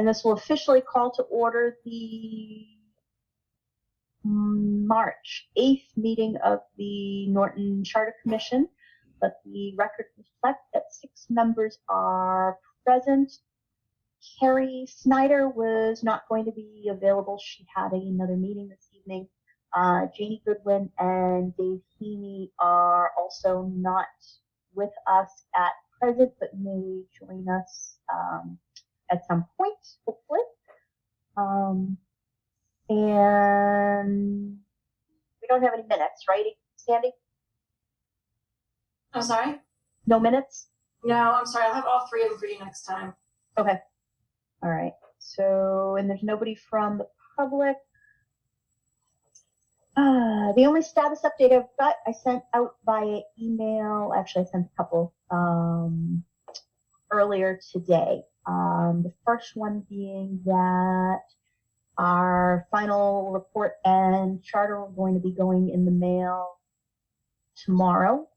And this will officially call to order the March 8th meeting of the Norton Charter Commission. Let the record reflect that 6 members are present. Carrie Snyder was not going to be available. She had another meeting this evening. Janie Goodwin and Dave Heaney are also not with us at present, but may join us at some point, hopefully. And we don't have any minutes, right, Sandy? I'm sorry? No minutes? No, I'm sorry. I'll have all 3 of them for you next time. Okay. All right. So, and there's nobody from the public. The only status update I've got, I sent out via email. Actually, I sent a couple earlier today. The first one being that our final report and charter are going to be going in the mail tomorrow,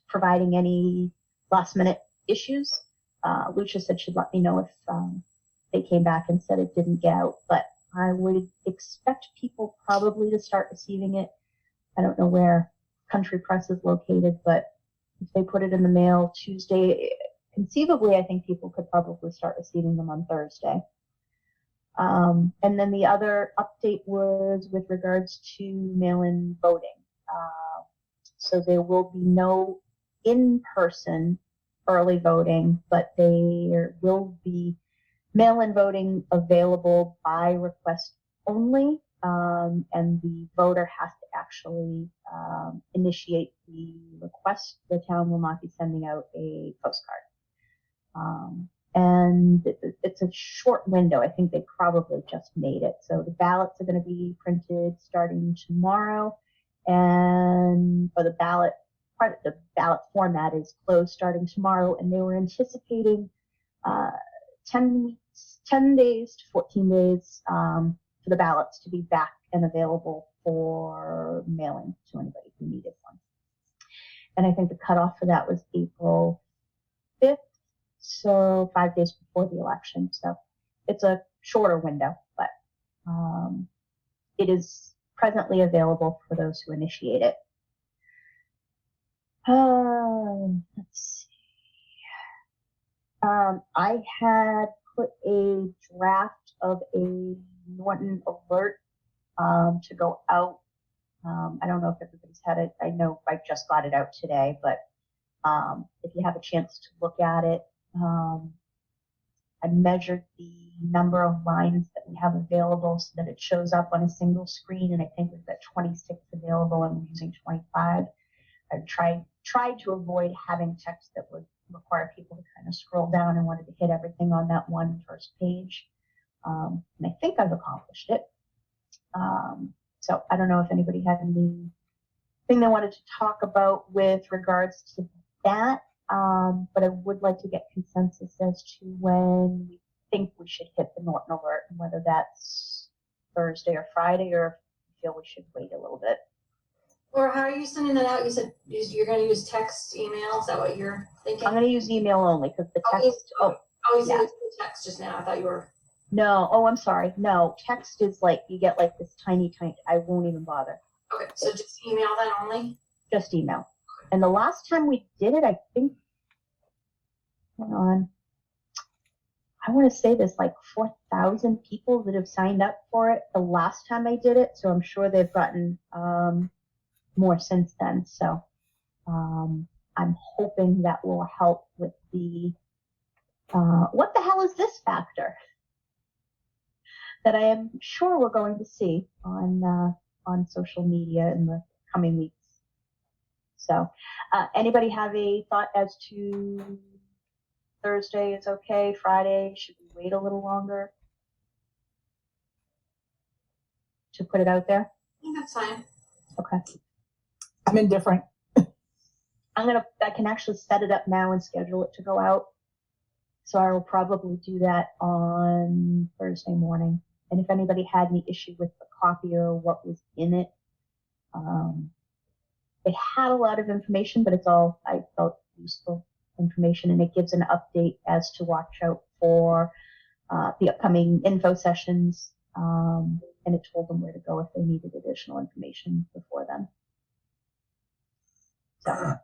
providing any last minute issues. Lucia said she'd let me know if they came back and said it didn't get out, but I would expect people probably to start receiving it. I don't know where Country Press is located, but if they put it in the mail Tuesday, conceivably, I think people could probably start receiving them on Thursday. And then the other update was with regards to mail-in voting. So there will be no in-person early voting, but there will be mail-in voting available by request only, and the voter has to actually initiate the request. The town will not be sending out a postcard. And it's a short window. I think they probably just made it. So the ballots are going to be printed starting tomorrow, and the ballot format is closed starting tomorrow, and they were anticipating 10 days to 14 days for the ballots to be back and available for mailing to anybody who needed one. And I think the cutoff for that was April 5th, so 5 days before the election. So it's a shorter window, but it is presently available for those who initiate it. Let's see. I had put a draft of a Norton alert to go out. I don't know if everybody's had it. I know I just got it out today, but if you have a chance to look at it, I measured the number of lines that we have available so that it shows up on a single screen, and I think we've got 26 available, and we're using 25. I tried to avoid having text that would require people to kind of scroll down and wanted to hit everything on that one first page. And I think I've accomplished it. So I don't know if anybody had anything they wanted to talk about with regards to that. But I would like to get consensus as to when we think we should hit the Norton alert, and whether that's Thursday or Friday, or if you feel we should wait a little bit. Or how are you sending that out? You said you're going to use text, email. Is that what you're thinking? I'm going to use email only because the text. You said text just now. I thought you were. No. Oh, I'm sorry. No, text is like you get like this tiny. I won't even bother. Okay, so just email then only. Just email. And the last time we did it, I think. Hang on. I want to say there's like 4,000 people that have signed up for it the last time I did it. So I'm sure they've gotten more since then. So I'm hoping that will help with the what the hell is this factor that I am sure we're going to see on social media in the coming weeks. So anybody have a thought as to Thursday is okay, Friday, should we wait a little longer to put it out there? I think that's fine. Okay. I'm indifferent. I can actually set it up now and schedule it to go out. So I will probably do that on Thursday morning. And if anybody had any issue with the copy or what was in it, it had a lot of information, but it's all, I felt, useful information, and it gives an update as to watch out for the upcoming info sessions, and it told them where to go if they needed additional information before then. So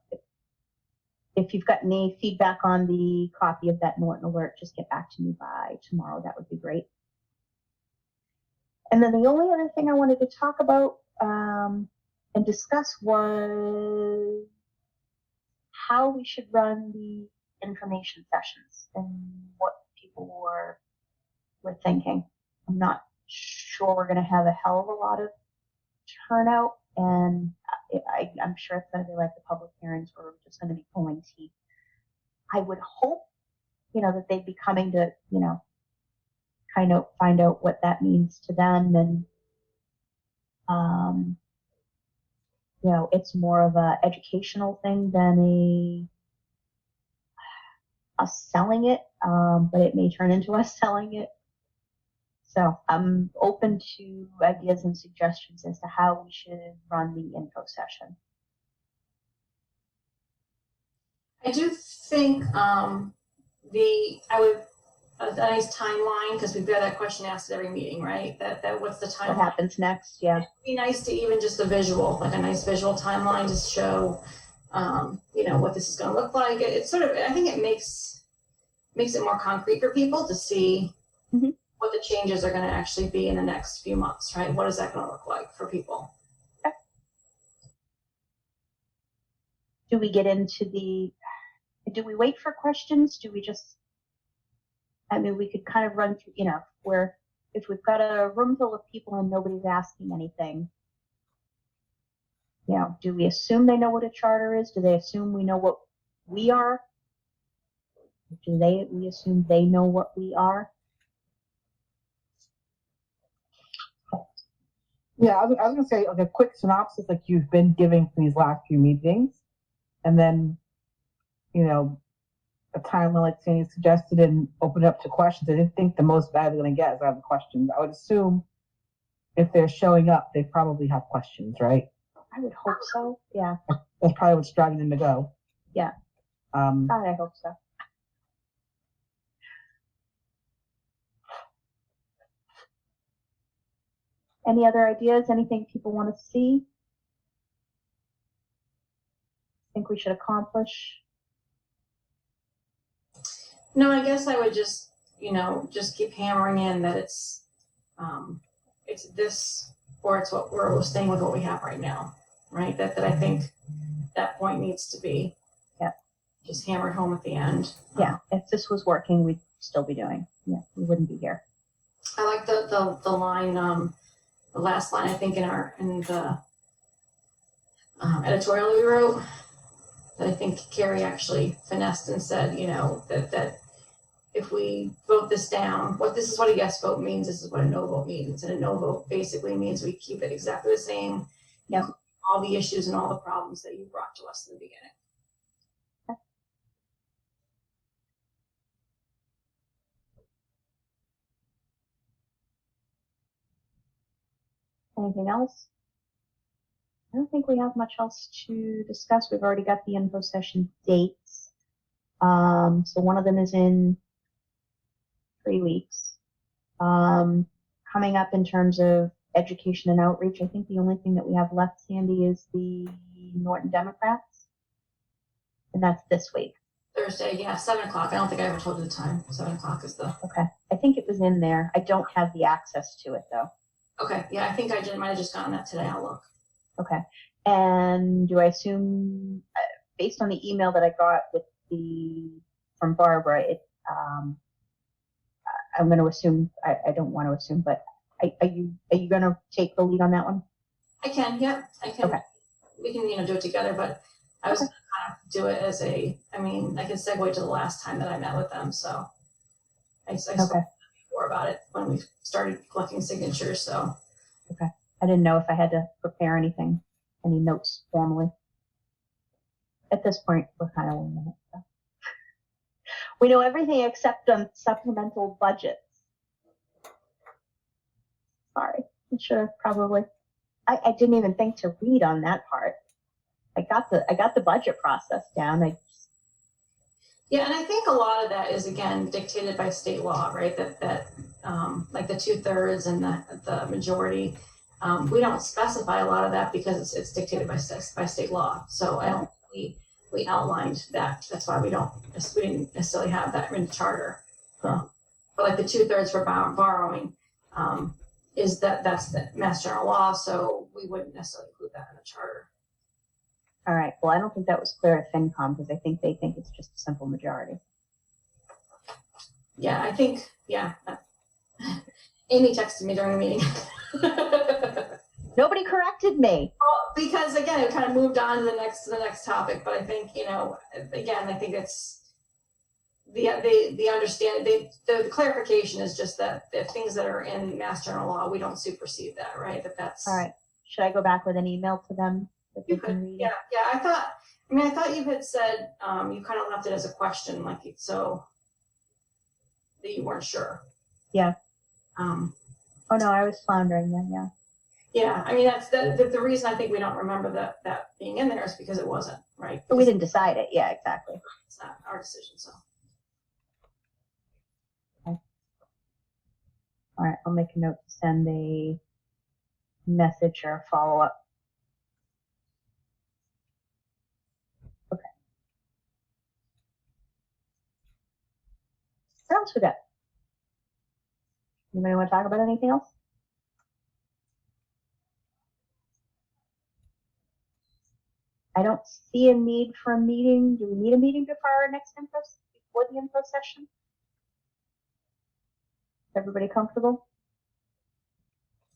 if you've got any feedback on the copy of that Norton alert, just get back to me by tomorrow. That would be great. And then the only other thing I wanted to talk about and discuss was how we should run the information sessions and what people were thinking. I'm not sure we're going to have a hell of a lot of turnout, and I'm sure it's going to be like the public hearings where we're just going to be pulling teeth. I would hope, that they'd be coming to, kind of find out what that means to them, and it's more of a educational thing than us selling it, but it may turn into us selling it. So I'm open to ideas and suggestions as to how we should run the info session. I do think a nice timeline, because we've got that question asked at every meeting, right? That what's the timeline? What happens next? Yeah. It'd be nice to even just a visual, like a nice visual timeline, to show, what this is going to look like. It's sort of, I think it makes it more concrete for people to see what the changes are going to actually be in the next few months, right? What is that going to look like for people? Okay. Do we get into do we wait for questions? Do we just, we could kind of run through, where if we've got a room full of people and nobody's asking anything, do we assume they know what a charter is? Do they assume we know what we are? We assume they know what we are? Yeah, I was going to say, like, a quick synopsis like you've been giving for these last few meetings, and then, a timeline like Sandy suggested, and open it up to questions. I didn't think the most value they're going to get is out of the questions. I would assume if they're showing up, they probably have questions, right? I would hope so. Yeah. That's probably what's driving them to go. Yeah. God, I hope so. Any other ideas? Anything people want to see? Think we should accomplish? No, I guess I would just keep hammering in that it's this, or it's what we're staying with what we have right now, right? That I think that point needs to be just hammered home at the end. Yeah, if this was working, we'd still be doing. Yeah, we wouldn't be here. I like the line, the last line, I think, in the editorial we wrote, that I think Carrie actually finessed and said, that if we vote this down, this is what a yes vote means, this is what a no vote means. And a no vote basically means we keep it exactly the same. Yep. All the issues and all the problems that you brought to us in the beginning. Okay. Anything else? I don't think we have much else to discuss. We've already got the info session dates. So one of them is in 3 weeks. Coming up in terms of education and outreach, I think the only thing that we have left, Sandy, is the Norton Democrats. And that's this week. Thursday, 7:00. I don't think I ever told you the time. 7:00 is the. Okay. I think it was in there. I don't have the access to it though. Okay. Yeah, I think I might have just gotten that today. I'll look. Okay. And do I assume, based on the email that I got from Barbara, I'm going to assume, I don't want to assume, but are you going to take the lead on that one? I can, yeah, I can. Okay. We can, do it together, but I was going to kind of do it as I can segue to the last time that I met with them. So I spoke before about it when we started collecting signatures. So. Okay. I didn't know if I had to prepare any notes formally. At this point, we're kind of winging it. So. We know everything except on supplemental budgets. Sorry, I should have probably. I didn't even think to read on that part. I got the budget process down. Yeah, and I think a lot of that is again dictated by state law, right? That like the 2/3 and the majority, we don't specify a lot of that because it's dictated by state law. So I don't we outlined that. That's why we didn't necessarily have that in the charter. But like the 2/3 for borrowing, that's the Mass General Law, so we wouldn't necessarily include that in the charter. All right. Well, I don't think that was clear at FinCom because I think they think it's just a simple majority. Yeah, I think, yeah. Amy texted me during the meeting. Nobody corrected me. Well, because again, it kind of moved on to the next topic, but I think, again, I think it's the understanding, the clarification is just that the things that are in Mass General Law, we don't supersede that, right? That's All right. Should I go back with an email to them that they You can could, read? yeah. I thought you had said you kind of left it as a question, like so that you weren't sure. Yeah. Oh no, I was floundering then. Yeah. Yeah, I mean that's the reason I think we don't remember that being in there is because it wasn't right. But we didn't decide it. Yeah, exactly. It's not our decision, so. Okay. All right, I'll make a note to send a message or a follow up. Okay. What else we got? Anybody want to talk about anything else? I don't see a need for a meeting. Do we need a meeting before our next before the info session? Everybody comfortable?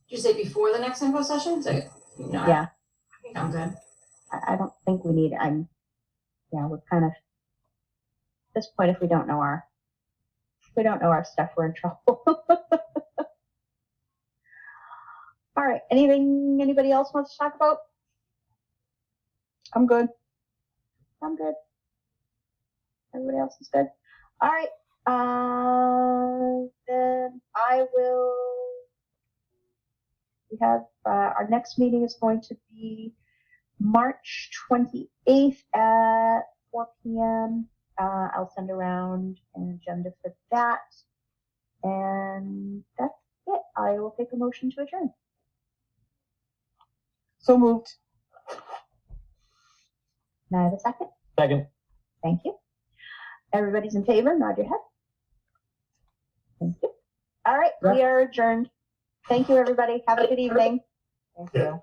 Did you say before the next info session? So, no, Yeah. I think I'm good. I don't think we need. We're kind of at this point. If we don't know our stuff, we're in trouble. All right. Anything anybody else wants to talk about? I'm good. Everybody else is good. All right. Then I will. We have our next meeting is going to be March 28th at 4 p.m. I'll send around an agenda for that. And that's it. I will take a motion to adjourn. So moved. Now I have a second. Second. Thank you. Everybody's in favor, nod your head. Thank you. All right, we are adjourned. Thank you, everybody. Have a good evening. Thank you.